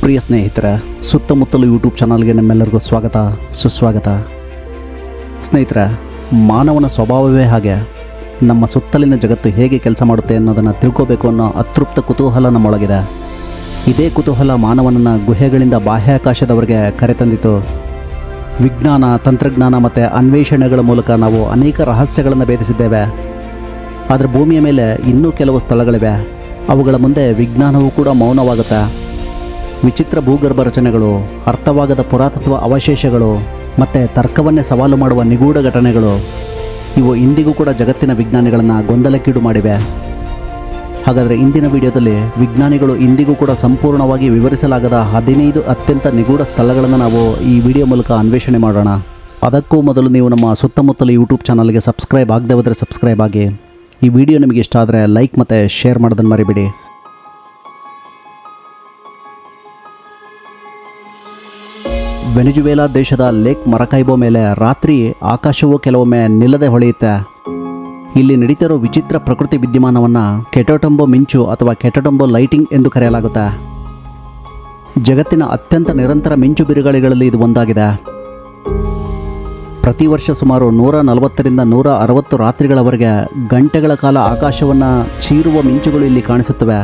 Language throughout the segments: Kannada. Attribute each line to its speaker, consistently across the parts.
Speaker 1: ಪ್ರಿಯ ಸ್ನೇಹಿತರೆ, ಸುತ್ತಮುತ್ತಲು ಯೂಟ್ಯೂಬ್ ಚಾನಲ್ಗೆ ನಿಮ್ಮೆಲ್ಲರಿಗೂ ಸ್ವಾಗತ ಸುಸ್ವಾಗತ. ಸ್ನೇಹಿತರೆ, ಮಾನವನ ಸ್ವಭಾವವೇ ಹಾಗೆ. ನಮ್ಮ ಸುತ್ತಲಿನ ಜಗತ್ತು ಹೇಗೆ ಕೆಲಸ ಮಾಡುತ್ತೆ ಅನ್ನೋದನ್ನು ತಿಳ್ಕೋಬೇಕು ಅನ್ನೋ ಅತೃಪ್ತ ಕುತೂಹಲ ನಮ್ಮೊಳಗಿದೆ. ಇದೇ ಕುತೂಹಲ ಮಾನವನನ್ನು ಗುಹೆಗಳಿಂದ ಬಾಹ್ಯಾಕಾಶದವರೆಗೆ ಕರೆತಂದಿತು. ವಿಜ್ಞಾನ, ತಂತ್ರಜ್ಞಾನ ಮತ್ತು ಅನ್ವೇಷಣೆಗಳ ಮೂಲಕ ನಾವು ಅನೇಕ ರಹಸ್ಯಗಳನ್ನು ಭೇದಿಸಿದ್ದೇವೆ. ಆದರೆ ಭೂಮಿಯ ಮೇಲೆ ಇನ್ನೂ ಕೆಲವು ಸ್ಥಳಗಳಿವೆ. ಅವುಗಳ ಮುಂದೆ ವಿಜ್ಞಾನವೂ ಕೂಡ ಮೌನವಾಗುತ್ತೆ. ವಿಚಿತ್ರ ಭೂಗರ್ಭ ರಚನೆಗಳು, ಅರ್ಥವಾಗದ ಪುರಾತತ್ವ ಅವಶೇಷಗಳು ಮತ್ತು ತರ್ಕವನ್ನೇ ಸವಾಲು ಮಾಡುವ ನಿಗೂಢ ಘಟನೆಗಳು ಇವು ಇಂದಿಗೂ ಕೂಡ ಜಗತ್ತಿನ ವಿಜ್ಞಾನಿಗಳನ್ನು ಗೊಂದಲಕ್ಕೀಡು ಮಾಡಿವೆ. ಹಾಗಾದರೆ ಇಂದಿನ ವಿಡಿಯೋದಲ್ಲಿ ವಿಜ್ಞಾನಿಗಳು ಇಂದಿಗೂ ಕೂಡ ಸಂಪೂರ್ಣವಾಗಿ ವಿವರಿಸಲಾಗದ 15 ಅತ್ಯಂತ ನಿಗೂಢ ಸ್ಥಳಗಳನ್ನು ನಾವು ಈ ವಿಡಿಯೋ ಮೂಲಕ ಅನ್ವೇಷಣೆ ಮಾಡೋಣ. ಅದಕ್ಕೂ ಮೊದಲು ನೀವು ನಮ್ಮ ಸುತ್ತಮುತ್ತಲು ಯೂಟ್ಯೂಬ್ ಚಾನಲ್ಗೆ ಸಬ್ಸ್ಕ್ರೈಬ್ ಆಗದೆ ಹೋದರೆ ಸಬ್ಸ್ಕ್ರೈಬ್ ಆಗಿ. ಈ ವಿಡಿಯೋ ನಿಮಗೆ ಇಷ್ಟ ಆದರೆ ಲೈಕ್ ಮತ್ತು ಶೇರ್ ಮಾಡೋದನ್ನು ಮರಿಬೇಡಿ. ವೆನಿಜುವೆಲಾ ದೇಶದ ಲೇಕ್ ಮರಕೈಬೋ ಮೇಲೆ ರಾತ್ರಿ ಆಕಾಶವು ಕೆಲವೊಮ್ಮೆ ನಿಲ್ಲದೆ ಹೊಳೆಯುತ್ತೆ. ಇಲ್ಲಿ ನಡೀತಿರೋ ವಿಚಿತ್ರ ಪ್ರಕೃತಿ ವಿದ್ಯಮಾನವನ್ನು ಕೆಟೊಟೊಂಬೊ ಮಿಂಚು ಅಥವಾ ಕೆಟೊಟೊಂಬೊ ಲೈಟಿಂಗ್ ಎಂದು ಕರೆಯಲಾಗುತ್ತೆ. ಜಗತ್ತಿನ ಅತ್ಯಂತ ನಿರಂತರ ಮಿಂಚು ಬಿರುಗಾಳಿಗಳಲ್ಲಿ ಇದು ಒಂದಾಗಿದೆ. ಪ್ರತಿ ವರ್ಷ ಸುಮಾರು 140ರಿಂದ 160 ರಾತ್ರಿಗಳವರೆಗೆ ಗಂಟೆಗಳ ಕಾಲ ಆಕಾಶವನ್ನು ಚೀರುವ ಮಿಂಚುಗಳು ಇಲ್ಲಿ ಕಾಣಿಸುತ್ತವೆ.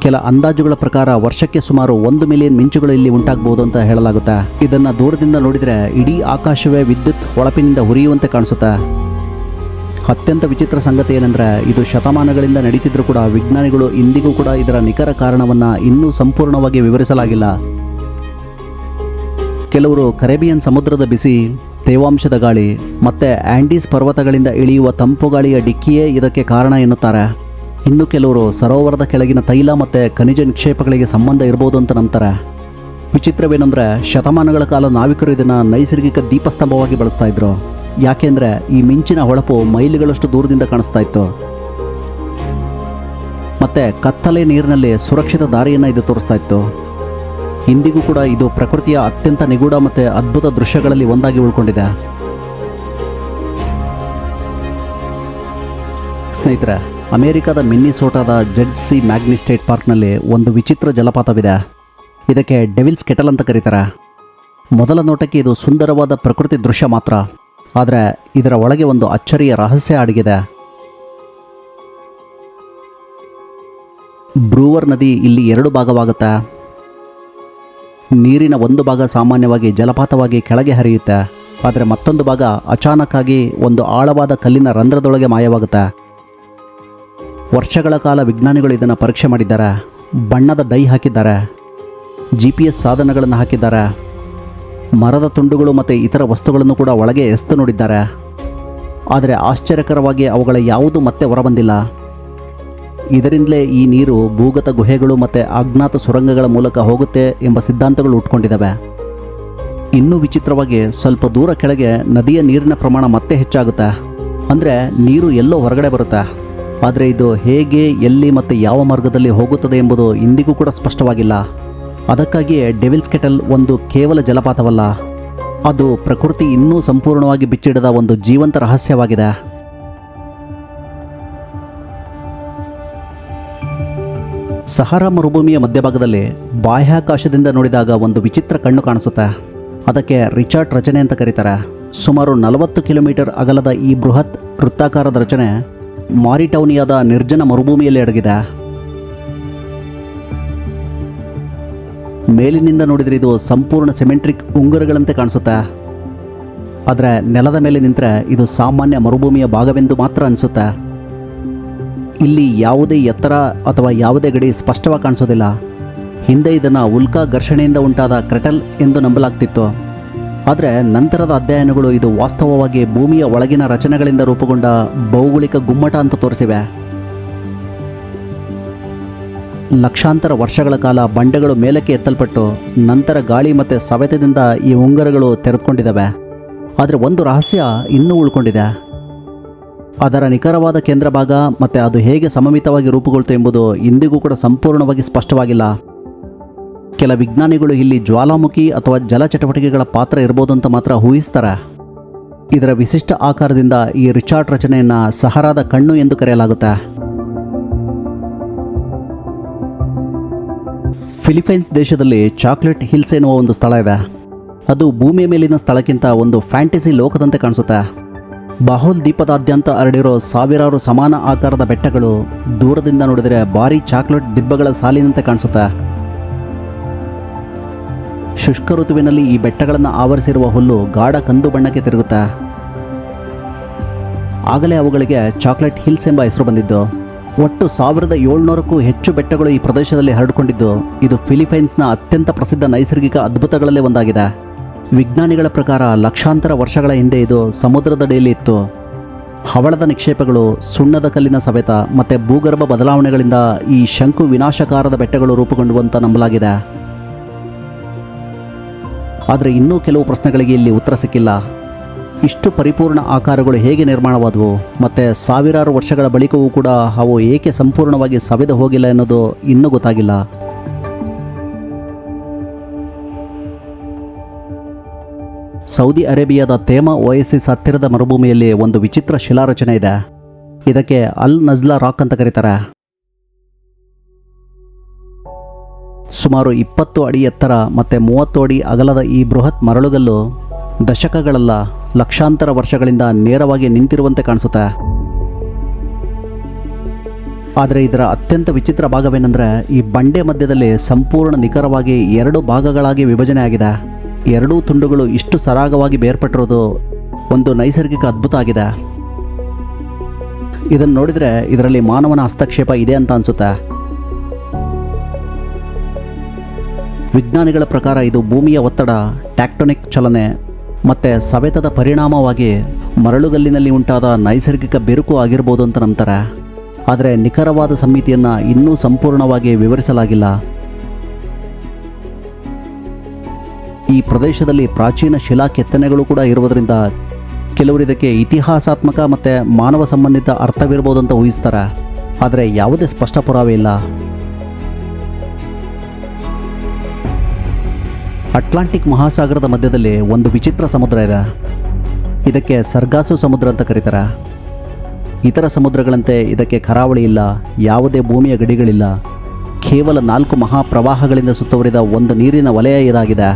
Speaker 1: ಕೆಲ ಅಂದಾಜುಗಳ ಪ್ರಕಾರ ವರ್ಷಕ್ಕೆ ಸುಮಾರು 1 ಮಿಲಿಯನ್ ಮಿಂಚುಗಳು ಇಲ್ಲಿ ಉಂಟಾಗಬಹುದು ಅಂತ ಹೇಳಲಾಗುತ್ತೆ. ಇದನ್ನು ದೂರದಿಂದ ನೋಡಿದರೆ ಇಡೀ ಆಕಾಶವೇ ವಿದ್ಯುತ್ ಹೊಳಪಿನಿಂದ ಹುರಿಯುವಂತೆ ಕಾಣಿಸುತ್ತೆ. ಅತ್ಯಂತ ವಿಚಿತ್ರ ಸಂಗತಿ ಏನೆಂದರೆ, ಇದು ಶತಮಾನಗಳಿಂದ ನಡೀತಿದ್ರೂ ಕೂಡ ವಿಜ್ಞಾನಿಗಳು ಇಂದಿಗೂ ಕೂಡ ಇದರ ನಿಖರ ಕಾರಣವನ್ನು ಇನ್ನೂ ಸಂಪೂರ್ಣವಾಗಿ ವಿವರಿಸಲಾಗಿಲ್ಲ. ಕೆಲವರು ಕರೇಬಿಯನ್ ಸಮುದ್ರದ ಬಿಸಿ, ತೇವಾಂಶದ ಗಾಳಿ ಮತ್ತು ಆಂಡೀಸ್ ಪರ್ವತಗಳಿಂದ ಇಳಿಯುವ ತಂಪು ಗಾಳಿಯ ಡಿಕ್ಕಿಯೇ ಇದಕ್ಕೆ ಕಾರಣ ಎನ್ನುತ್ತಾರೆ. ಇನ್ನು ಕೆಲವರು ಸರೋವರದ ಕೆಳಗಿನ ತೈಲ ಮತ್ತು ಖನಿಜ ನಿಕ್ಷೇಪಗಳಿಗೆ ಸಂಬಂಧ ಇರ್ಬೋದು ಅಂತ ನಂಬ್ತಾರೆ. ವಿಚಿತ್ರವೇನೆಂದರೆ, ಶತಮಾನಗಳ ಕಾಲ ನಾವಿಕರು ಇದನ್ನು ನೈಸರ್ಗಿಕ ದೀಪಸ್ತಂಭವಾಗಿ ಬಳಸ್ತಾ ಇದ್ರು. ಯಾಕೆಂದರೆ ಈ ಮಿಂಚಿನ ಹೊಳಪು ಮೈಲಿಗಳಷ್ಟು ದೂರದಿಂದ ಕಾಣಿಸ್ತಾ ಇತ್ತು ಮತ್ತು ಕತ್ತಲೆ ನೀರಿನಲ್ಲಿ ಸುರಕ್ಷಿತ ದಾರಿಯನ್ನು ಇದು ತೋರಿಸ್ತಾ ಇತ್ತು. ಇಂದಿಗೂ ಕೂಡ ಇದು ಪ್ರಕೃತಿಯ ಅತ್ಯಂತ ನಿಗೂಢ ಮತ್ತು ಅದ್ಭುತ ದೃಶ್ಯಗಳಲ್ಲಿ ಒಂದಾಗಿ ಉಳ್ಕೊಂಡಿದೆ. ಸ್ನೇಹಿತರೆ, ಅಮೆರಿಕದ ಮಿನ್ನಿಸೋಟಾದ ಜಡ್ಜ್ ಸಿ ಮ್ಯಾಗ್ನಿ ಸ್ಟೇಟ್ ಪಾರ್ಕ್ನಲ್ಲಿ ಒಂದು ವಿಚಿತ್ರ ಜಲಪಾತವಿದೆ. ಇದಕ್ಕೆ ಡೆವಿಲ್ಸ್ ಕೆಟಲ್ ಅಂತ ಕರೀತಾರೆ. ಮೊದಲ ನೋಟಕ್ಕೆ ಇದು ಸುಂದರವಾದ ಪ್ರಕೃತಿ ದೃಶ್ಯ ಮಾತ್ರ, ಆದರೆ ಇದರ ಒಳಗೆ ಒಂದು ಅಚ್ಚರಿಯ ರಹಸ್ಯ ಅಡಗಿದೆ. ಬ್ರೂವರ್ ನದಿ ಇಲ್ಲಿ 2 ಭಾಗವಾಗುತ್ತೆ. ನೀರಿನ ಒಂದು ಭಾಗ ಸಾಮಾನ್ಯವಾಗಿ ಜಲಪಾತವಾಗಿ ಕೆಳಗೆ ಹರಿಯುತ್ತೆ, ಆದರೆ ಮತ್ತೊಂದು ಭಾಗ ಅಚಾನಕ್ಕಾಗಿ ಒಂದು ಆಳವಾದ ಕಲ್ಲಿನ ರಂಧ್ರದೊಳಗೆ ಮಾಯವಾಗುತ್ತೆ. ವರ್ಷಗಳ ಕಾಲ ವಿಜ್ಞಾನಿಗಳು ಇದನ್ನು ಪರೀಕ್ಷೆ ಮಾಡಿದ್ದಾರೆ. ಬಣ್ಣದ ಡೈ ಹಾಕಿದ್ದಾರೆ, GPS ಸಾಧನಗಳನ್ನು ಹಾಕಿದ್ದಾರೆ, ಮರದ ತುಂಡುಗಳು ಮತ್ತು ಇತರ ವಸ್ತುಗಳನ್ನು ಕೂಡ ಒಳಗೆ ಎಸ್ತು ನೋಡಿದ್ದಾರೆ. ಆದರೆ ಆಶ್ಚರ್ಯಕರವಾಗಿ ಅವುಗಳ ಯಾವುದೂ ಮತ್ತೆ ಹೊರಬಂದಿಲ್ಲ. ಇದರಿಂದಲೇ ಈ ನೀರು ಭೂಗತ ಗುಹೆಗಳು ಮತ್ತು ಅಜ್ಞಾತ ಸುರಂಗಗಳ ಮೂಲಕ ಹೋಗುತ್ತೆ ಎಂಬ ಸಿದ್ಧಾಂತಗಳು ಹುಟ್ಕೊಂಡಿದ್ದಾವೆ. ಇನ್ನೂ ವಿಚಿತ್ರವಾಗಿ ಸ್ವಲ್ಪ ದೂರ ಕೆಳಗೆ ನದಿಯ ನೀರಿನ ಪ್ರಮಾಣ ಮತ್ತೆ ಹೆಚ್ಚಾಗುತ್ತೆ. ಅಂದರೆ ನೀರು ಎಲ್ಲೋ ಹೊರಗಡೆ ಬರುತ್ತೆ, ಆದರೆ ಇದು ಹೇಗೆ, ಎಲ್ಲಿ ಮತ್ತು ಯಾವ ಮಾರ್ಗದಲ್ಲಿ ಹೋಗುತ್ತದೆ ಎಂಬುದು ಇಂದಿಗೂ ಕೂಡ ಸ್ಪಷ್ಟವಾಗಿಲ್ಲ. ಅದಕ್ಕಾಗಿಯೇ ಡೆವಿಲ್ಸ್ ಕೆಟಲ್ ಒಂದು ಕೇವಲ ಜಲಪಾತವಲ್ಲ, ಅದು ಪ್ರಕೃತಿ ಇನ್ನೂ ಸಂಪೂರ್ಣವಾಗಿ ಬಿಚ್ಚಿಡದ ಒಂದು ಜೀವಂತ ರಹಸ್ಯವಾಗಿದೆ. ಸಹಾರಾ ಮರುಭೂಮಿಯ ಮಧ್ಯಭಾಗದಲ್ಲಿ ಬಾಹ್ಯಾಕಾಶದಿಂದ ನೋಡಿದಾಗ ಒಂದು ವಿಚಿತ್ರ ಕಣ್ಣು ಕಾಣಿಸುತ್ತೆ. ಅದಕ್ಕೆ ರಿಚಾರ್ಡ್ ರಚನೆ ಅಂತ ಕರೀತಾರೆ. ಸುಮಾರು 40 ಕಿಲೋಮೀಟರ್ ಅಗಲದ ಈ ಬೃಹತ್ ವೃತ್ತಾಕಾರದ ರಚನೆ ಮಾರಿಟೌನಿಯಾದ ನಿರ್ಜನ ಮರುಭೂಮಿಯಲ್ಲಿ ಅಡಗಿದೆ. ಮೇಲಿನಿಂದ ನೋಡಿದರೆ ಇದು ಸಂಪೂರ್ಣ ಸಿಮೆಟ್ರಿಕ್ ಉಂಗುರಗಳಂತೆ ಕಾಣಿಸುತ್ತೆ, ಆದರೆ ನೆಲದ ಮೇಲೆ ನಿಂತರೆ ಇದು ಸಾಮಾನ್ಯ ಮರುಭೂಮಿಯ ಭಾಗವೆಂದು ಮಾತ್ರ ಅನಿಸುತ್ತೆ. ಇಲ್ಲಿ ಯಾವುದೇ ಎತ್ತರ ಅಥವಾ ಯಾವುದೇ ಗಡಿ ಸ್ಪಷ್ಟವಾಗಿ ಕಾಣಿಸೋದಿಲ್ಲ. ಹಿಂದೆ ಇದನ್ನು ಉಲ್ಕಾ ಘರ್ಷಣೆಯಿಂದ ಉಂಟಾದ ಕ್ರೆಟಲ್ ಎಂದು ನಂಬಲಾಗ್ತಿತ್ತು, ಆದರೆ ನಂತರದ ಅಧ್ಯಯನಗಳು ಇದು ವಾಸ್ತವವಾಗಿ ಭೂಮಿಯ ಒಳಗಿನ ರಚನೆಗಳಿಂದ ರೂಪುಗೊಂಡ ಭೌಗೋಳಿಕ ಗುಮ್ಮಟ ಅಂತ ತೋರಿಸಿವೆ. ಲಕ್ಷಾಂತರ ವರ್ಷಗಳ ಕಾಲ ಬಂಡೆಗಳು ಮೇಲಕ್ಕೆ ಎತ್ತಲ್ಪಟ್ಟು ನಂತರ ಗಾಳಿ ಮತ್ತು ಸವೆತದಿಂದ ಈ ಉಂಗುರಗಳು ತೆರೆದುಕೊಂಡಿದ್ದಾವೆ. ಆದರೆ ಒಂದು ರಹಸ್ಯ ಇನ್ನೂ ಉಳ್ಕೊಂಡಿದೆ. ಅದರ ನಿಖರವಾದ ಕೇಂದ್ರ ಭಾಗ ಮತ್ತು ಅದು ಹೇಗೆ ಸಮಮಿತವಾಗಿ ರೂಪುಗೊಳ್ತು ಎಂಬುದು ಇಂದಿಗೂ ಕೂಡ ಸಂಪೂರ್ಣವಾಗಿ ಸ್ಪಷ್ಟವಾಗಿಲ್ಲ. ಕೆಲ ವಿಜ್ಞಾನಿಗಳು ಇಲ್ಲಿ ಜ್ವಾಲಾಮುಖಿ ಅಥವಾ ಜಲ ಚಟುವಟಿಕೆಗಳ ಪಾತ್ರ ಇರ್ಬೋದು ಅಂತ ಮಾತ್ರ ಊಹಿಸ್ತಾರೆ. ಇದರ ವಿಶಿಷ್ಟ ಆಕಾರದಿಂದ ಈ ರಿಚಾರ್ಡ್ ರಚನೆಯನ್ನು ಸಹರಾದ ಕಣ್ಣು ಎಂದು ಕರೆಯಲಾಗುತ್ತೆ. ಫಿಲಿಪೈನ್ಸ್ ದೇಶದಲ್ಲಿ ಚಾಕ್ಲೇಟ್ ಹಿಲ್ಸ್ ಎನ್ನುವ ಒಂದು ಸ್ಥಳ ಇದೆ. ಅದು ಭೂಮಿಯ ಮೇಲಿನ ಸ್ಥಳಕ್ಕಿಂತ ಒಂದು ಫ್ಯಾಂಟಸಿ ಲೋಕದಂತೆ ಕಾಣಿಸುತ್ತೆ. ಬಾಹುಲ್ ದ್ವೀಪದಾದ್ಯಂತ ಹರಡಿರೋ ಸಾವಿರಾರು ಸಮಾನ ಆಕಾರದ ಬೆಟ್ಟಗಳು ದೂರದಿಂದ ನೋಡಿದರೆ ಭಾರೀ ಚಾಕ್ಲೇಟ್ ದಿಬ್ಬಗಳ ಸಾಲಿನಂತೆ ಕಾಣಿಸುತ್ತೆ. ಶುಷ್ಕ ಋತುವಿನಲ್ಲಿ ಈ ಬೆಟ್ಟಗಳನ್ನು ಆವರಿಸಿರುವ ಹುಲ್ಲು ಗಾಢ ಕಂದು ಬಣ್ಣಕ್ಕೆ ತಿರುಗುತ್ತೆ. ಆಗಲೇ ಅವುಗಳಿಗೆ ಚಾಕ್ಲೇಟ್ ಹಿಲ್ಸ್ ಎಂಬ ಹೆಸರು ಬಂದಿದ್ದು. ಒಟ್ಟು 1700ಕ್ಕೂ ಹೆಚ್ಚು ಬೆಟ್ಟಗಳು ಈ ಪ್ರದೇಶದಲ್ಲಿ ಹರಡಿಕೊಂಡಿದ್ದು ಇದು ಫಿಲಿಪೈನ್ಸ್ನ ಅತ್ಯಂತ ಪ್ರಸಿದ್ಧ ನೈಸರ್ಗಿಕ ಅದ್ಭುತಗಳಲ್ಲೇ ಒಂದಾಗಿದೆ. ವಿಜ್ಞಾನಿಗಳ ಪ್ರಕಾರ ಲಕ್ಷಾಂತರ ವರ್ಷಗಳ ಹಿಂದೆ ಇದು ಸಮುದ್ರದಡಿಯಲ್ಲಿ ಇತ್ತು. ಹವಳದ ನಿಕ್ಷೇಪಗಳು, ಸುಣ್ಣದ ಕಲ್ಲಿನ ಸವೆತ ಮತ್ತು ಭೂಗರ್ಭ ಬದಲಾವಣೆಗಳಿಂದ ಈ ಶಂಕು ವಿನಾಶಕಾರದ ಬೆಟ್ಟಗಳು ರೂಪುಗೊಂಡವು ಅಂತ ನಂಬಲಾಗಿದೆ. ಆದರೆ ಇನ್ನೂ ಕೆಲವು ಪ್ರಶ್ನೆಗಳಿಗೆ ಇಲ್ಲಿ ಉತ್ತರ ಸಿಕ್ಕಿಲ್ಲ. ಇಷ್ಟು ಪರಿಪೂರ್ಣ ಆಕಾರಗಳು ಹೇಗೆ ನಿರ್ಮಾಣವಾದವು ಮತ್ತು ಸಾವಿರಾರು ವರ್ಷಗಳ ಬಳಿಕವೂ ಕೂಡ ಅವು ಏಕೆ ಸಂಪೂರ್ಣವಾಗಿ ಸವೆದು ಹೋಗಿಲ್ಲ ಎನ್ನುವುದು ಇನ್ನೂ ಗೊತ್ತಾಗಿಲ್ಲ. ಸೌದಿ ಅರೇಬಿಯಾದ ತೇಮಾ ಓಯಸಿಸ್ ಹತ್ತಿರದ ಮರುಭೂಮಿಯಲ್ಲಿ ಒಂದು ವಿಚಿತ್ರ ಶಿಲಾರಚನೆ ಇದೆ. ಇದಕ್ಕೆ ಅಲ್ ನಜ್ಲಾ ರಾಕ್ ಅಂತ ಕರೀತಾರೆ. ಸುಮಾರು 20 ಅಡಿ ಎತ್ತರ ಮತ್ತು 30 ಅಡಿ ಅಗಲದ ಈ ಬೃಹತ್ ಮರಳುಗಲ್ಲು ದಶಕಗಳಲ್ಲ, ಲಕ್ಷಾಂತರ ವರ್ಷಗಳಿಂದ ನೇರವಾಗಿ ನಿಂತಿರುವಂತೆ ಕಾಣಿಸುತ್ತೆ. ಆದರೆ ಇದರ ಅತ್ಯಂತ ವಿಚಿತ್ರ ಭಾಗವೇನೆಂದರೆ ಈ ಬಂಡೆ ಮಧ್ಯದಲ್ಲಿ ಸಂಪೂರ್ಣ ನಿಖರವಾಗಿ 2 ಭಾಗಗಳಾಗಿ ವಿಭಜನೆ ಆಗಿದೆ. 2 ತುಂಡುಗಳು ಇಷ್ಟು ಸರಾಗವಾಗಿ ಬೇರ್ಪಟ್ಟಿರೋದು ಒಂದು ನೈಸರ್ಗಿಕ ಅದ್ಭುತ ಆಗಿದೆ. ಇದನ್ನು ನೋಡಿದರೆ ಇದರಲ್ಲಿ ಮಾನವನ ಹಸ್ತಕ್ಷೇಪ ಇದೆ ಅಂತ ಅನಿಸುತ್ತೆ. ವಿಜ್ಞಾನಿಗಳ ಪ್ರಕಾರ ಇದು ಭೂಮಿಯ ಒತ್ತಡ, ಟ್ಯಾಕ್ಟೋನಿಕ್ ಚಲನೆ ಮತ್ತು ಸವೆತದ ಪರಿಣಾಮವಾಗಿ ಮರಳುಗಲ್ಲಿನಲ್ಲಿ ಉಂಟಾದ ನೈಸರ್ಗಿಕ ಬಿರುಕು ಆಗಿರ್ಬೋದು ಅಂತ ನಂಬ್ತಾರೆ. ಆದರೆ ನಿಖರವಾದ ಸಮ್ಮಿತಿಯನ್ನು ಇನ್ನೂ ಸಂಪೂರ್ಣವಾಗಿ ವಿವರಿಸಲಾಗಿಲ್ಲ. ಈ ಪ್ರದೇಶದಲ್ಲಿ ಪ್ರಾಚೀನ ಶಿಲಾ ಕೆತ್ತನೆಗಳು ಕೂಡ ಇರುವುದರಿಂದ ಕೆಲವರು ಇದಕ್ಕೆ ಇತಿಹಾಸಾತ್ಮಕ ಮತ್ತು ಮಾನವ ಸಂಬಂಧಿತ ಅರ್ಥವಿರ್ಬೋದು ಅಂತ ಊಹಿಸ್ತಾರೆ. ಆದರೆ ಯಾವುದೇ ಸ್ಪಷ್ಟ ಪುರಾವೆ ಇಲ್ಲ. ಅಟ್ಲಾಂಟಿಕ್ ಮಹಾಸಾಗರದ ಮಧ್ಯದಲ್ಲಿ ಒಂದು ವಿಚಿತ್ರ ಸಮುದ್ರ ಇದೆ. ಇದಕ್ಕೆ ಸರ್ಗಾಸು ಸಮುದ್ರ ಅಂತ ಕರೀತಾರೆ. ಇತರ ಸಮುದ್ರಗಳಂತೆ ಇದಕ್ಕೆ ಕರಾವಳಿ ಇಲ್ಲ, ಯಾವುದೇ ಭೂಮಿಯ ಗಡಿಗಳಿಲ್ಲ. ಕೇವಲ 4 ಮಹಾಪ್ರವಾಹಗಳಿಂದ ಸುತ್ತುವರಿದ ಒಂದು ನೀರಿನ ವಲಯ ಇದಾಗಿದೆ.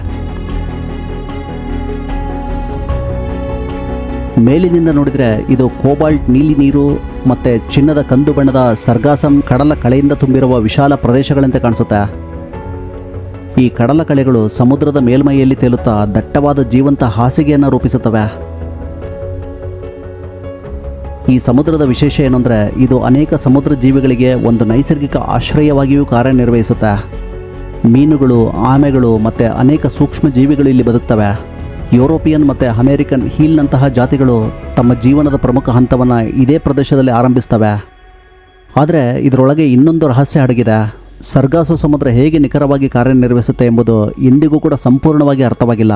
Speaker 1: ಮೇಲಿನಿಂದ ನೋಡಿದರೆ ಇದು ಕೋಬಾಲ್ಟ್ ನೀಲಿ ನೀರು ಮತ್ತು ಚಿನ್ನದ ಕಂದು ಬಣ್ಣದ ಸರ್ಗಾಸಂ ಕಡಲ ಕಳೆಯಿಂದ ತುಂಬಿರುವ ವಿಶಾಲ ಪ್ರದೇಶಗಳಂತೆ ಕಾಣಿಸುತ್ತೆ. ಈ ಕಡಲ ಕಳೆಗಳು ಸಮುದ್ರದ ಮೇಲ್ಮೈಯಲ್ಲಿ ತೇಲುತ್ತಾ ದಟ್ಟವಾದ ಜೀವಂತ ಹಾಸಿಗೆಯನ್ನು ರೂಪಿಸುತ್ತವೆ. ಈ ಸಮುದ್ರದ ವಿಶೇಷ ಏನಂದರೆ ಇದು ಅನೇಕ ಸಮುದ್ರ ಜೀವಿಗಳಿಗೆ ಒಂದು ನೈಸರ್ಗಿಕ ಆಶ್ರಯವಾಗಿಯೂ ಕಾರ್ಯನಿರ್ವಹಿಸುತ್ತೆ. ಮೀನುಗಳು, ಆಮೆಗಳು ಮತ್ತು ಅನೇಕ ಸೂಕ್ಷ್ಮ ಜೀವಿಗಳು ಇಲ್ಲಿ ಬದುಕ್ತವೆ. ಯುರೋಪಿಯನ್ ಮತ್ತು ಅಮೇರಿಕನ್ ಹೀಲ್ನಂತಹ ಜಾತಿಗಳು ತಮ್ಮ ಜೀವನದ ಪ್ರಮುಖ ಹಂತವನ್ನು ಇದೇ ಪ್ರದೇಶದಲ್ಲಿ ಆರಂಭಿಸ್ತವೆ. ಆದರೆ ಇದರೊಳಗೆ ಇನ್ನೊಂದು ರಹಸ್ಯ ಅಡಗಿದೆ. ಸರ್ಗಾಸು ಸಮುದ್ರ ಹೇಗೆ ನಿಖರವಾಗಿ ಕಾರ್ಯನಿರ್ವಹಿಸುತ್ತೆ ಎಂಬುದು ಇಂದಿಗೂ ಕೂಡ ಸಂಪೂರ್ಣವಾಗಿ ಅರ್ಥವಾಗಿಲ್ಲ.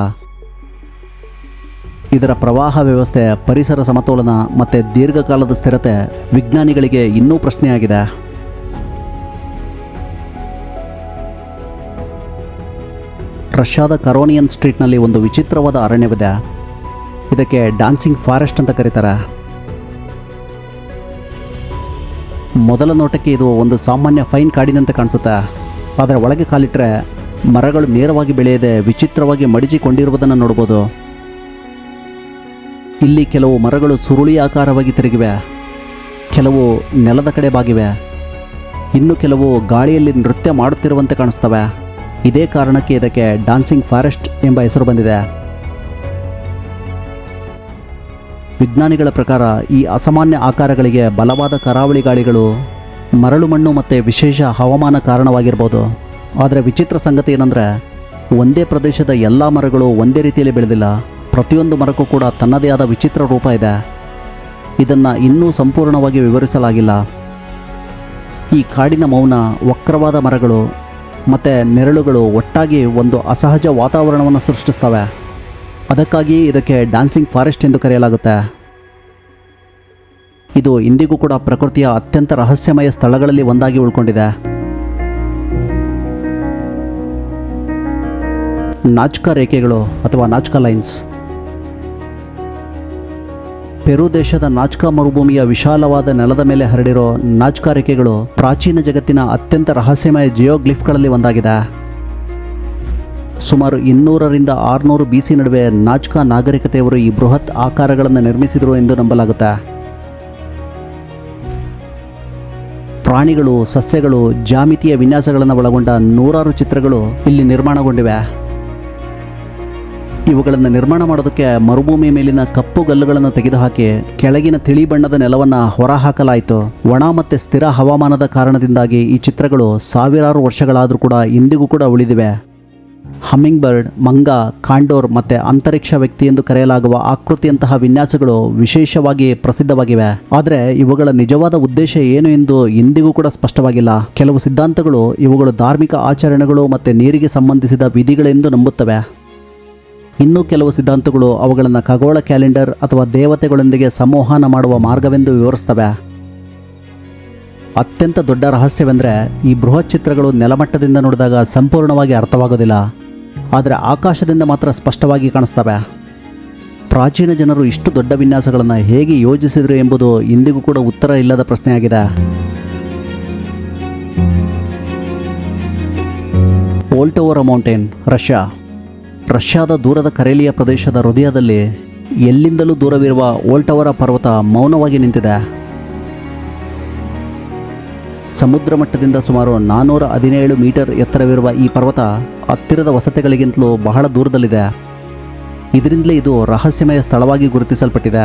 Speaker 1: ಇದರ ಪ್ರವಾಹ ವ್ಯವಸ್ಥೆ, ಪರಿಸರ ಸಮತೋಲನ ಮತ್ತು ದೀರ್ಘಕಾಲದ ಸ್ಥಿರತೆ ವಿಜ್ಞಾನಿಗಳಿಗೆ ಇನ್ನೂ ಪ್ರಶ್ನೆಯಾಗಿದೆ. ರಷ್ಯಾದ ಕರೋನಿಯನ್ ಸ್ಟ್ರೀಟ್ನಲ್ಲಿ ಒಂದು ವಿಚಿತ್ರವಾದ ಅರಣ್ಯವಿದೆ. ಇದಕ್ಕೆ ಡ್ಯಾನ್ಸಿಂಗ್ ಫಾರೆಸ್ಟ್ ಅಂತ ಕರೀತಾರೆ. ಮೊದಲ ನೋಟಕ್ಕೆ ಇದು ಒಂದು ಸಾಮಾನ್ಯ ಫೈನ್ ಕಾಡಿನಂತೆ ಕಾಣಿಸುತ್ತೆ. ಆದರೆ ಒಳಗೆ ಕಾಲಿಟ್ಟರೆ ಮರಗಳು ನೇರವಾಗಿ ಬೆಳೆಯದೆ ವಿಚಿತ್ರವಾಗಿ ಮಡಿಚಿಕೊಂಡಿರುವುದನ್ನು ನೋಡ್ಬೋದು. ಇಲ್ಲಿ ಕೆಲವು ಮರಗಳು ಸುರುಳಿ ಆಕಾರವಾಗಿ ತಿರುಗಿವೆ, ಕೆಲವು ನೆಲದ ಕಡೆ ಬಾಗಿವೆ, ಇನ್ನು ಕೆಲವು ಗಾಳಿಯಲ್ಲಿ ನೃತ್ಯ ಮಾಡುತ್ತಿರುವಂತೆ ಕಾಣಿಸ್ತವೆ. ಇದೇ ಕಾರಣಕ್ಕೆ ಇದಕ್ಕೆ ಡ್ಯಾನ್ಸಿಂಗ್ ಫಾರೆಸ್ಟ್ ಎಂಬ ಹೆಸರು ಬಂದಿದೆ. ವಿಜ್ಞಾನಿಗಳ ಪ್ರಕಾರ ಈ ಅಸಾಮಾನ್ಯ ಆಕಾರಗಳಿಗೆ ಬಲವಾದ ಕರಾವಳಿ ಗಾಳಿಗಳು, ಮರಳು ಮಣ್ಣು ಮತ್ತು ವಿಶೇಷ ಹವಾಮಾನ ಕಾರಣವಾಗಿರ್ಬೋದು. ಆದರೆ ವಿಚಿತ್ರ ಸಂಗತಿ ಏನಂದರೆ ಒಂದೇ ಪ್ರದೇಶದ ಎಲ್ಲ ಮರಗಳು ಒಂದೇ ರೀತಿಯಲ್ಲಿ ಬೆಳೆದಿಲ್ಲ. ಪ್ರತಿಯೊಂದು ಮರಕ್ಕೂ ಕೂಡ ತನ್ನದೇ ಆದ ವಿಚಿತ್ರ ರೂಪ ಇದೆ. ಇದನ್ನು ಇನ್ನೂ ಸಂಪೂರ್ಣವಾಗಿ ವಿವರಿಸಲಾಗಿಲ್ಲ. ಈ ಕಾಡಿನ ಮೌನ, ವಕ್ರವಾದ ಮರಗಳು ಮತ್ತು ನೆರಳುಗಳು ಒಟ್ಟಾಗಿ ಒಂದು ಅಸಹಜ ವಾತಾವರಣವನ್ನು ಸೃಷ್ಟಿಸ್ತವೆ. ಅದಕ್ಕಾಗಿ ಇದಕ್ಕೆ ಡ್ಯಾನ್ಸಿಂಗ್ ಫಾರೆಸ್ಟ್ ಎಂದು ಕರೆಯಲಾಗುತ್ತೆ. ಇದು ಇಂದಿಗೂ ಕೂಡ ಪ್ರಕೃತಿಯ ಅತ್ಯಂತ ರಹಸ್ಯಮಯ ಸ್ಥಳಗಳಲ್ಲಿ ಒಂದಾಗಿ ಉಳ್ಕೊಂಡಿದೆ. ನಾಜ್ಕಾ ರೇಖೆಗಳು ಅಥವಾ ನಾಜ್ಕಾ ಲೈನ್ಸ್. ಪೆರು ದೇಶದ ನಾಜ್ಕಾ ಮರುಭೂಮಿಯ ವಿಶಾಲವಾದ ನೆಲದ ಮೇಲೆ ಹರಡಿರೋ ನಾಜ್ಕಾ ರೇಖೆಗಳು ಪ್ರಾಚೀನ ಜಗತ್ತಿನ ಅತ್ಯಂತ ರಹಸ್ಯಮಯ ಜಿಯೋಗ್ಲಿಫ್ಗಳಲ್ಲಿ ಒಂದಾಗಿದೆ. ಸುಮಾರು 200ರಿಂದ 600 BC ನಡುವೆ ನಾಜ್ಕಾ ನಾಗರಿಕತೆಯವರು ಈ ಬೃಹತ್ ಆಕಾರಗಳನ್ನು ನಿರ್ಮಿಸಿದರು ಎಂದು ನಂಬಲಾಗುತ್ತೆ. ಪ್ರಾಣಿಗಳು, ಸಸ್ಯಗಳು, ಜ್ಯಾಮಿತೀಯ ವಿನ್ಯಾಸಗಳನ್ನು ಒಳಗೊಂಡ ನೂರಾರು ಚಿತ್ರಗಳು ಇಲ್ಲಿ ನಿರ್ಮಾಣಗೊಂಡಿವೆ. ಇವುಗಳನ್ನು ನಿರ್ಮಾಣ ಮಾಡೋದಕ್ಕೆ ಮರುಭೂಮಿ ಮೇಲಿನ ಕಪ್ಪು ಗಲ್ಲುಗಳನ್ನು ತೆಗೆದುಹಾಕಿ ಕೆಳಗಿನ ತಿಳಿ ಬಣ್ಣದ ನೆಲವನ್ನು ಹೊರಹಾಕಲಾಯಿತು. ಒಣ ಮತ್ತು ಸ್ಥಿರ ಹವಾಮಾನದ ಕಾರಣದಿಂದಾಗಿ ಈ ಚಿತ್ರಗಳು ಸಾವಿರಾರು ವರ್ಷಗಳಾದರೂ ಕೂಡ ಇಂದಿಗೂ ಕೂಡ ಉಳಿದಿವೆ. ಹಮ್ಮಿಂಗ್ ಬರ್ಡ್, ಮಂಗ, ಕಾಂಡೋರ್ ಮತ್ತು ಅಂತರಿಕ್ಷ ವ್ಯಕ್ತಿ ಎಂದು ಕರೆಯಲಾಗುವ ಆಕೃತಿಯಂತಹ ವಿನ್ಯಾಸಗಳು ವಿಶೇಷವಾಗಿ ಪ್ರಸಿದ್ಧವಾಗಿವೆ. ಆದರೆ ಇವುಗಳ ನಿಜವಾದ ಉದ್ದೇಶ ಏನು ಎಂದು ಇಂದಿಗೂ ಕೂಡ ಸ್ಪಷ್ಟವಾಗಿಲ್ಲ. ಕೆಲವು ಸಿದ್ಧಾಂತಗಳು ಇವುಗಳು ಧಾರ್ಮಿಕ ಆಚರಣೆಗಳು ಮತ್ತು ನೀರಿಗೆ ಸಂಬಂಧಿಸಿದ ವಿಧಿಗಳೆಂದು ನಂಬುತ್ತವೆ. ಇನ್ನೂ ಕೆಲವು ಸಿದ್ಧಾಂತಗಳು ಅವುಗಳನ್ನು ಖಗೋಳ ಕ್ಯಾಲೆಂಡರ್ ಅಥವಾ ದೇವತೆಗಳೊಂದಿಗೆ ಸಂವಹನ ಮಾಡುವ ಮಾರ್ಗವೆಂದು ವಿವರಿಸ್ತವೆ. ಅತ್ಯಂತ ದೊಡ್ಡ ರಹಸ್ಯವೆಂದರೆ ಈ ಬೃಹತ್ ಚಿತ್ರಗಳು ನೆಲಮಟ್ಟದಿಂದ ನೋಡಿದಾಗ ಸಂಪೂರ್ಣವಾಗಿ ಅರ್ಥವಾಗೋದಿಲ್ಲ, ಆದರೆ ಆಕಾಶದಿಂದ ಮಾತ್ರ ಸ್ಪಷ್ಟವಾಗಿ ಕಾಣಿಸ್ತವೆ. ಪ್ರಾಚೀನ ಜನರು ಇಷ್ಟು ದೊಡ್ಡ ವಿನ್ಯಾಸಗಳನ್ನು ಹೇಗೆ ಯೋಜಿಸಿದರು ಎಂಬುದು ಇಂದಿಗೂ ಕೂಡ ಉತ್ತರ ಇಲ್ಲದ ಪ್ರಶ್ನೆಯಾಗಿದೆ. ವೋಲ್ಟೋವರ ಮೌಂಟೇನ್, ರಷ್ಯಾದ ದೂರದ ಕರೇಲಿಯಾ ಪ್ರದೇಶದ ಹೃದಯದಲ್ಲಿ ಎಲ್ಲಿಂದಲೂ ದೂರವಿರುವ ವೋಲ್ಟೋವರ ಪರ್ವತ ಮೌನವಾಗಿ ನಿಂತಿದೆ. ಸಮುದ್ರ ಮಟ್ಟದಿಂದ ಸುಮಾರು 417 ಮೀಟರ್ ಎತ್ತರವಿರುವ ಈ ಪರ್ವತ ಹತ್ತಿರದ ವಸತಿಗಳಿಗಿಂತಲೂ ಬಹಳ ದೂರದಲ್ಲಿದೆ. ಇದರಿಂದಲೇ ಇದು ರಹಸ್ಯಮಯ ಸ್ಥಳವಾಗಿ ಗುರುತಿಸಲ್ಪಟ್ಟಿದೆ.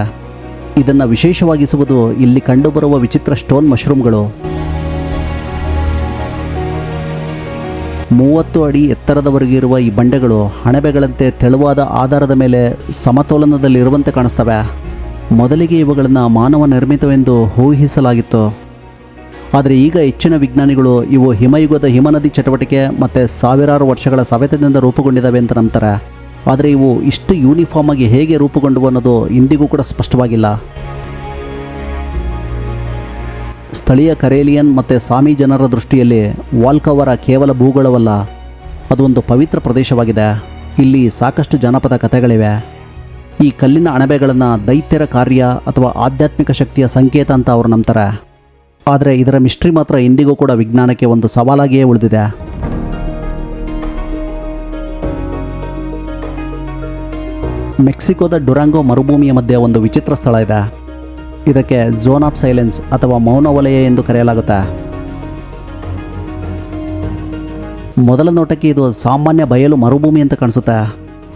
Speaker 1: ಇದನ್ನು ವಿಶೇಷವಾಗಿಸುವುದು ಇಲ್ಲಿ ಕಂಡುಬರುವ ವಿಚಿತ್ರ ಸ್ಟೋನ್ ಮಶ್ರೂಮ್ಗಳು. 30 ಅಡಿ ಎತ್ತರದವರೆಗೆ ಇರುವ ಈ ಬಂಡೆಗಳು ಹಣಬೆಗಳಂತೆ ತೆಳುವಾದ ಆಧಾರದ ಮೇಲೆ ಸಮತೋಲನದಲ್ಲಿರುವಂತೆ ಕಾಣಿಸ್ತವೆ. ಮೊದಲಿಗೆ ಇವುಗಳನ್ನು ಮಾನವ ನಿರ್ಮಿತವೆಂದು ಊಹಿಸಲಾಗಿತ್ತು. ಆದರೆ ಈಗ ಹೆಚ್ಚಿನ ವಿಜ್ಞಾನಿಗಳು ಇವು ಹಿಮಯುಗದ ಹಿಮನದಿ ಚಟುವಟಿಕೆ ಮತ್ತು ಸಾವಿರಾರು ವರ್ಷಗಳ ಸವೆತದಿಂದ ರೂಪುಗೊಂಡಿದ್ದಾವೆ ಅಂತ ನಂಬ್ತಾರೆ. ಆದರೆ ಇವು ಇಷ್ಟು ಯೂನಿಫಾರ್ಮ್ ಆಗಿ ಹೇಗೆ ರೂಪುಗೊಂಡವು ಅನ್ನೋದು ಇಂದಿಗೂ ಕೂಡ ಸ್ಪಷ್ಟವಾಗಿಲ್ಲ. ಸ್ಥಳೀಯ ಕರೇಲಿಯನ್ ಮತ್ತು ಸಾಮಿ ಜನರ ದೃಷ್ಟಿಯಲ್ಲಿ ವಾಲ್ಕವರ ಕೇವಲ ಭೂಗೋಳವಲ್ಲ, ಅದು ಒಂದು ಪವಿತ್ರ ಪ್ರದೇಶವಾಗಿದೆ. ಇಲ್ಲಿ ಸಾಕಷ್ಟು ಜನಪದ ಕಥೆಗಳಿವೆ. ಈ ಕಲ್ಲಿನ ಅಣಬೆಗಳನ್ನು ದೈತ್ಯರ ಕಾರ್ಯ ಅಥವಾ ಆಧ್ಯಾತ್ಮಿಕ ಶಕ್ತಿಯ ಸಂಕೇತ ಅಂತ ಅವರು ನಂಬ್ತಾರೆ. ಆದರೆ ಇದರ ಮಿಸ್ಟ್ರಿ ಮಾತ್ರ ಇಂದಿಗೂ ಕೂಡ ವಿಜ್ಞಾನಕ್ಕೆ ಒಂದು ಸವಾಲಾಗಿಯೇ ಉಳಿದಿದೆ. ಮೆಕ್ಸಿಕೋದ ಡುರಾಂಗೋ ಮರುಭೂಮಿಯ ಮಧ್ಯೆ ಒಂದು ವಿಚಿತ್ರ ಸ್ಥಳ ಇದೆ. ಇದಕ್ಕೆ ಝೋನ್ ಆಫ್ ಸೈಲೆನ್ಸ್ ಅಥವಾ ಮೌನ ವಲಯ ಎಂದು ಕರೆಯಲಾಗುತ್ತೆ. ಮೊದಲ ನೋಟಕ್ಕೆ ಇದು ಸಾಮಾನ್ಯ ಬಯಲು ಮರುಭೂಮಿ ಅಂತ ಕಾಣಿಸುತ್ತೆ.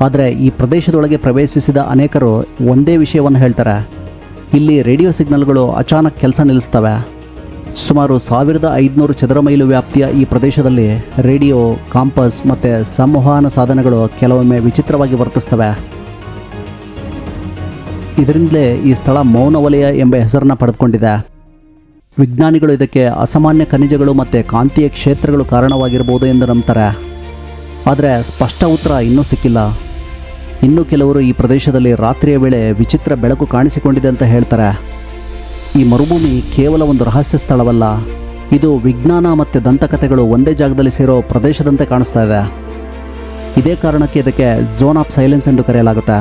Speaker 1: ಆದರೆ ಈ ಪ್ರದೇಶದೊಳಗೆ ಪ್ರವೇಶಿಸಿದ ಅನೇಕರು ಒಂದೇ ವಿಷಯವನ್ನು ಹೇಳ್ತಾರೆ. ಇಲ್ಲಿ ರೇಡಿಯೋ ಸಿಗ್ನಲ್ಗಳು ಅಚಾನಕ್ ಕೆಲಸ ನಿಲ್ಲಿಸ್ತವೆ. ಸುಮಾರು 1500 ಚದರ ಮೈಲು ವ್ಯಾಪ್ತಿಯ ಈ ಪ್ರದೇಶದಲ್ಲಿ ರೇಡಿಯೋ, ಕಾಂಪಸ್ ಮತ್ತು ಸಂವಹನ ಸಾಧನಗಳು ಕೆಲವೊಮ್ಮೆ ವಿಚಿತ್ರವಾಗಿ ವರ್ತಿಸ್ತವೆ. ಇದರಿಂದಲೇ ಈ ಸ್ಥಳ ಮೌನ ವಲಯ ಎಂಬ ಹೆಸರನ್ನು ಪಡೆದುಕೊಂಡಿದೆ. ವಿಜ್ಞಾನಿಗಳು ಇದಕ್ಕೆ ಅಸಾಮಾನ್ಯ ಖನಿಜಗಳು ಮತ್ತು ಕಾಂತೀಯ ಕ್ಷೇತ್ರಗಳು ಕಾರಣವಾಗಿರ್ಬೋದು ಎಂದು ನಂಬ್ತಾರೆ. ಆದರೆ ಸ್ಪಷ್ಟ ಉತ್ತರ ಇನ್ನೂ ಸಿಕ್ಕಿಲ್ಲ. ಇನ್ನು ಕೆಲವರು ಈ ಪ್ರದೇಶದಲ್ಲಿ ರಾತ್ರಿಯ ವೇಳೆ ವಿಚಿತ್ರ ಬೆಳಕು ಕಾಣಿಸಿಕೊಂಡಿದೆ ಅಂತ ಹೇಳ್ತಾರೆ. ಈ ಮರುಭೂಮಿ ಕೇವಲ ಒಂದು ರಹಸ್ಯ ಸ್ಥಳವಲ್ಲ, ಇದು ವಿಜ್ಞಾನ ಮತ್ತು ದಂತಕಥೆಗಳು ಒಂದೇ ಜಾಗದಲ್ಲಿ ಸೇರೋ ಪ್ರದೇಶದಂತೆ ಕಾಣಿಸ್ತಾ ಇದೆ. ಇದೇ ಕಾರಣಕ್ಕೆ ಇದಕ್ಕೆ ಝೋನ್ ಆಫ್ ಸೈಲೆನ್ಸ್ ಎಂದು ಕರೆಯಲಾಗುತ್ತೆ.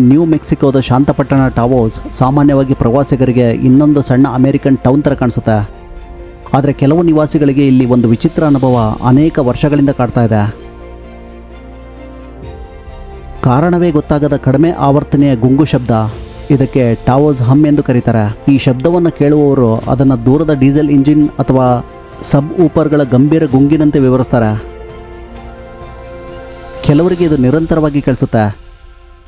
Speaker 1: ನ್ಯೂ ಮೆಕ್ಸಿಕೋದ ಶಾಂತಪಟ್ಟಣ ಟಾವೋಸ್ ಸಾಮಾನ್ಯವಾಗಿ ಪ್ರವಾಸಿಗರಿಗೆ ಇನ್ನೊಂದು ಸಣ್ಣ ಅಮೆರಿಕನ್ ಟೌನ್ ಥರ ಕಾಣಿಸುತ್ತೆ. ಆದರೆ ಕೆಲವು ನಿವಾಸಿಗಳಿಗೆ ಇಲ್ಲಿ ಒಂದು ವಿಚಿತ್ರ ಅನುಭವ ಅನೇಕ ವರ್ಷಗಳಿಂದ ಕಾಡ್ತಾ ಇದೆ. ಕಾರಣವೇ ಗೊತ್ತಾಗದ ಕಡಿಮೆ ಆವರ್ತನೆಯ ಗುಂಗು ಶಬ್ದ. ಇದಕ್ಕೆ ಟಾವೋಸ್ ಹಮ್ ಎಂದು ಕರೀತಾರೆ. ಈ ಶಬ್ದವನ್ನು ಕೇಳುವವರು ಅದನ್ನು ದೂರದ ಡೀಸೆಲ್ ಇಂಜಿನ್ ಅಥವಾ ಸಬ್ ಊಪರ್ಗಳ ಗಂಭೀರ ಗುಂಗಿನಂತೆ ವಿವರಿಸ್ತಾರೆ. ಕೆಲವರಿಗೆ ಇದು ನಿರಂತರವಾಗಿ ಕೇಳಿಸುತ್ತೆ.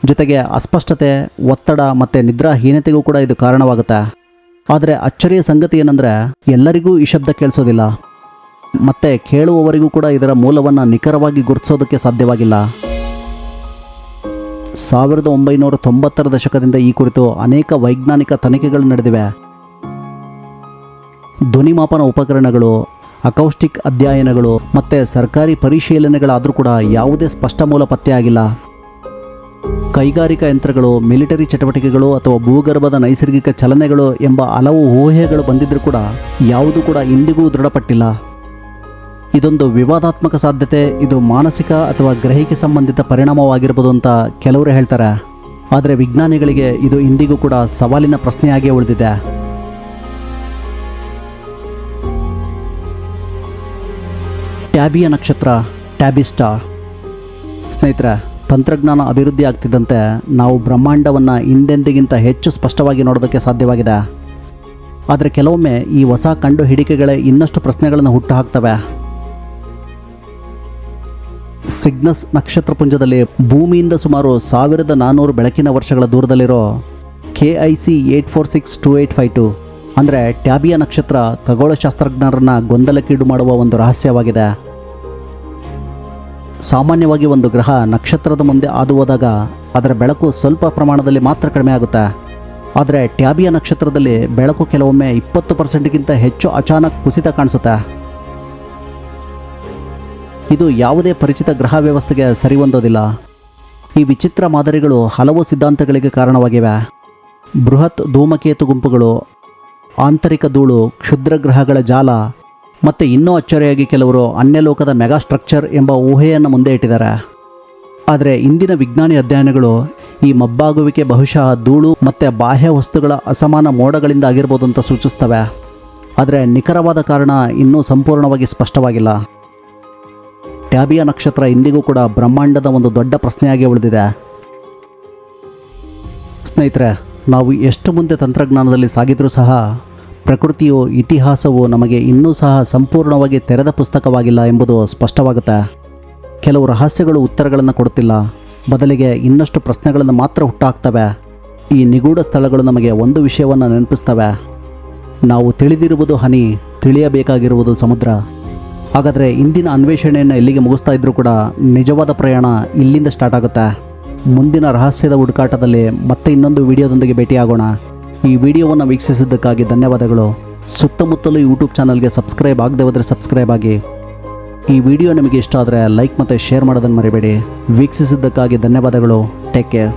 Speaker 1: ಜೊತೆಗೆ ಅಸ್ಪಷ್ಟತೆ, ಒತ್ತಡ ಮತ್ತು ನಿದ್ರಾಹೀನತೆಗೂ ಕೂಡ ಇದು ಕಾರಣವಾಗುತ್ತೆ. ಆದರೆ ಅಚ್ಚರಿಯ ಸಂಗತಿ ಏನಂದರೆ ಎಲ್ಲರಿಗೂ ಈ ಶಬ್ದ ಕೇಳಿಸೋದಿಲ್ಲ ಮತ್ತು ಕೇಳುವವರಿಗೂ ಕೂಡ ಇದರ ಮೂಲವನ್ನು ನಿಖರವಾಗಿ ಗುರುತಿಸೋದಕ್ಕೆ ಸಾಧ್ಯವಾಗಿಲ್ಲ. 1990ರ ದಶಕದಿಂದ ಈ ಕುರಿತು ಅನೇಕ ವೈಜ್ಞಾನಿಕ ತನಿಖೆಗಳು ನಡೆದಿವೆ. ಧ್ವನಿಮಾಪನ ಉಪಕರಣಗಳು, ಅಕೌಸ್ಟಿಕ್ ಅಧ್ಯಯನಗಳು ಮತ್ತು ಸರ್ಕಾರಿ ಪರಿಶೀಲನೆಗಳಾದರೂ ಕೂಡ ಯಾವುದೇ ಸ್ಪಷ್ಟ ಮೂಲ ಪತ್ತೆಯಾಗಿಲ್ಲ. ಕೈಗಾರಿಕಾ ಯಂತ್ರಗಳು, ಮಿಲಿಟರಿ ಚಟುವಟಿಕೆಗಳು ಅಥವಾ ಭೂಗರ್ಭದ ನೈಸರ್ಗಿಕ ಚಲನೆಗಳು ಎಂಬ ಹಲವು ಊಹೆಗಳು ಬಂದಿದ್ದರೂ ಕೂಡ ಯಾವುದೂ ಕೂಡ ಇಂದಿಗೂ ದೃಢಪಟ್ಟಿಲ್ಲ. ಇದೊಂದು ವಿವಾದಾತ್ಮಕ ಸಾಧ್ಯತೆ. ಇದು ಮಾನಸಿಕ ಅಥವಾ ಗ್ರಹಿಕೆ ಸಂಬಂಧಿತ ಪರಿಣಾಮವಾಗಿರ್ಬೋದು ಅಂತ ಕೆಲವರು ಹೇಳ್ತಾರೆ. ಆದರೆ ವಿಜ್ಞಾನಿಗಳಿಗೆ ಇದು ಇಂದಿಗೂ ಕೂಡ ಸವಾಲಿನ ಪ್ರಶ್ನೆಯಾಗಿಯೇ ಉಳಿದಿದೆ. ಟ್ಯಾಬಿಯ ನಕ್ಷತ್ರ, ಟ್ಯಾಬಿ ಸ್ಟಾರ್. ಸ್ನೇಹಿತರೆ, ತಂತ್ರಜ್ಞಾನ ಅಭಿವೃದ್ಧಿ ಆಗ್ತಿದ್ದಂತೆ ನಾವು ಬ್ರಹ್ಮಾಂಡವನ್ನು ಹಿಂದೆಂದಿಗಿಂತ ಹೆಚ್ಚು ಸ್ಪಷ್ಟವಾಗಿ ನೋಡೋದಕ್ಕೆ ಸಾಧ್ಯವಾಗಿದೆ. ಆದರೆ ಕೆಲವೊಮ್ಮೆ ಈ ಹೊಸ ಕಂಡು ಹಿಡಿಕೆಗಳೇ ಇನ್ನಷ್ಟು ಪ್ರಶ್ನೆಗಳನ್ನು ಹುಟ್ಟುಹಾಕ್ತವೆ. ಸಿಗ್ನಸ್ ನಕ್ಷತ್ರಪುಂಜದಲ್ಲಿ ಭೂಮಿಯಿಂದ ಸುಮಾರು 1400 ಬೆಳಕಿನ ವರ್ಷಗಳ ದೂರದಲ್ಲಿರೋ KIC 8462852 ಅಂದರೆ ಟ್ಯಾಬಿಯ ನಕ್ಷತ್ರ ಖಗೋಳಶಾಸ್ತ್ರಜ್ಞರನ್ನು ಗೊಂದಲಕ್ಕೀಡು ಮಾಡುವ ಒಂದು ರಹಸ್ಯವಾಗಿದೆ. ಸಾಮಾನ್ಯವಾಗಿ ಒಂದು ಗ್ರಹ ನಕ್ಷತ್ರದ ಮುಂದೆ ಹಾದು ಹೋದಾಗ ಅದರ ಬೆಳಕು ಸ್ವಲ್ಪ ಪ್ರಮಾಣದಲ್ಲಿ ಮಾತ್ರ ಕಡಿಮೆ ಆಗುತ್ತೆ. ಆದರೆ ಟ್ಯಾಬಿಯ ನಕ್ಷತ್ರದಲ್ಲಿ ಬೆಳಕು ಕೆಲವೊಮ್ಮೆ 20%ಗಿಂತ ಹೆಚ್ಚು ಅಚಾನಕ್ ಕುಸಿತ ಕಾಣಿಸುತ್ತೆ. ಇದು ಯಾವುದೇ ಪರಿಚಿತ ಗ್ರಹ ವ್ಯವಸ್ಥೆಗೆ ಸರಿಹೊಂದೋದಿಲ್ಲ. ಈ ವಿಚಿತ್ರ ಮಾದರಿಗಳು ಹಲವು ಸಿದ್ಧಾಂತಗಳಿಗೆ ಕಾರಣವಾಗಿವೆ. ಬೃಹತ್ ಧೂಮಕೇತು ಗುಂಪುಗಳು, ಆಂತರಿಕ ಧೂಳು, ಕ್ಷುದ್ರ ಗ್ರಹಗಳ ಜಾಲ ಮತ್ತು ಇನ್ನೂ ಅಚ್ಚರಿಯಾಗಿ ಕೆಲವರು ಅನ್ಯಲೋಕದ ಮೆಗಾ ಸ್ಟ್ರಕ್ಚರ್ ಎಂಬ ಊಹೆಯನ್ನು ಮುಂದೆ ಇಟ್ಟಿದ್ದಾರೆ. ಆದರೆ ಇಂದಿನ ವಿಜ್ಞಾನಿ ಅಧ್ಯಯನಗಳು ಈ ಮಬ್ಬಾಗುವಿಕೆ ಬಹುಶಃ ಧೂಳು ಮತ್ತು ಬಾಹ್ಯ ವಸ್ತುಗಳ ಅಸಮಾನ ಮೋಡಗಳಿಂದ ಆಗಿರ್ಬೋದು ಅಂತ ಸೂಚಿಸ್ತವೆ. ಆದರೆ ನಿಖರವಾದ ಕಾರಣ ಇನ್ನೂ ಸಂಪೂರ್ಣವಾಗಿ ಸ್ಪಷ್ಟವಾಗಿಲ್ಲ. ಟ್ಯಾಬಿಯ ನಕ್ಷತ್ರ ಇಂದಿಗೂ ಕೂಡ ಬ್ರಹ್ಮಾಂಡದ ಒಂದು ದೊಡ್ಡ ಪ್ರಶ್ನೆಯಾಗಿ ಉಳಿದಿದೆ. ಸ್ನೇಹಿತರೆ, ನಾವು ಎಷ್ಟು ಮುಂದೆ ತಂತ್ರಜ್ಞಾನದಲ್ಲಿ ಸಾಗಿದರೂ ಸಹ ಪ್ರಕೃತಿಯು, ಇತಿಹಾಸವು ನಮಗೆ ಇನ್ನೂ ಸಹ ಸಂಪೂರ್ಣವಾಗಿ ತೆರೆದ ಪುಸ್ತಕವಾಗಿಲ್ಲ ಎಂಬುದು ಸ್ಪಷ್ಟವಾಗುತ್ತೆ. ಕೆಲವು ರಹಸ್ಯಗಳು ಉತ್ತರಗಳನ್ನು ಕೊಡುತ್ತಿಲ್ಲ, ಬದಲಿಗೆ ಇನ್ನಷ್ಟು ಪ್ರಶ್ನೆಗಳನ್ನು ಮಾತ್ರ ಹುಟ್ಟುಹಾಕ್ತವೆ. ಈ ನಿಗೂಢ ಸ್ಥಳಗಳು ನಮಗೆ ಒಂದು ವಿಷಯವನ್ನು ನೆನಪಿಸ್ತವೆ: ನಾವು ತಿಳಿದಿರುವುದು ಹನಿ, ತಿಳಿಯಬೇಕಾಗಿರುವುದು ಸಮುದ್ರ. ಹಾಗಾದರೆ ಇಂದಿನ ಅನ್ವೇಷಣೆಯನ್ನು ಇಲ್ಲಿಗೆ ಮುಗಿಸ್ತಾ ಇದ್ದರೂ ಕೂಡ ನಿಜವಾದ ಪ್ರಯಾಣ ಇಲ್ಲಿಂದ ಸ್ಟಾರ್ಟ್ ಆಗುತ್ತೆ. ಮುಂದಿನ ರಹಸ್ಯದ ಹುಡುಕಾಟದಲ್ಲಿ ಮತ್ತೆ ಇನ್ನೊಂದು ವಿಡಿಯೋದೊಂದಿಗೆ ಭೇಟಿಯಾಗೋಣ. ಈ ವಿಡಿಯೋವನ್ನು ವೀಕ್ಷಿಸಿದ್ದಕ್ಕಾಗಿ ಧನ್ಯವಾದಗಳು. ಸುತ್ತಮುತ್ತಲು ಯೂಟ್ಯೂಬ್ ಚಾನಲ್ಗೆ ಸಬ್ಸ್ಕ್ರೈಬ್ ಆಗದೆ ಹೋದರೆ ಸಬ್ಸ್ಕ್ರೈಬ್ ಆಗಿ. ಈ ವಿಡಿಯೋ ನಿಮಗೆ ಇಷ್ಟ ಆದರೆ ಲೈಕ್ ಮತ್ತು ಶೇರ್ ಮಾಡೋದನ್ನು ಮರಿಬೇಡಿ. ವೀಕ್ಷಿಸಿದ್ದಕ್ಕಾಗಿ ಧನ್ಯವಾದಗಳು. Take care.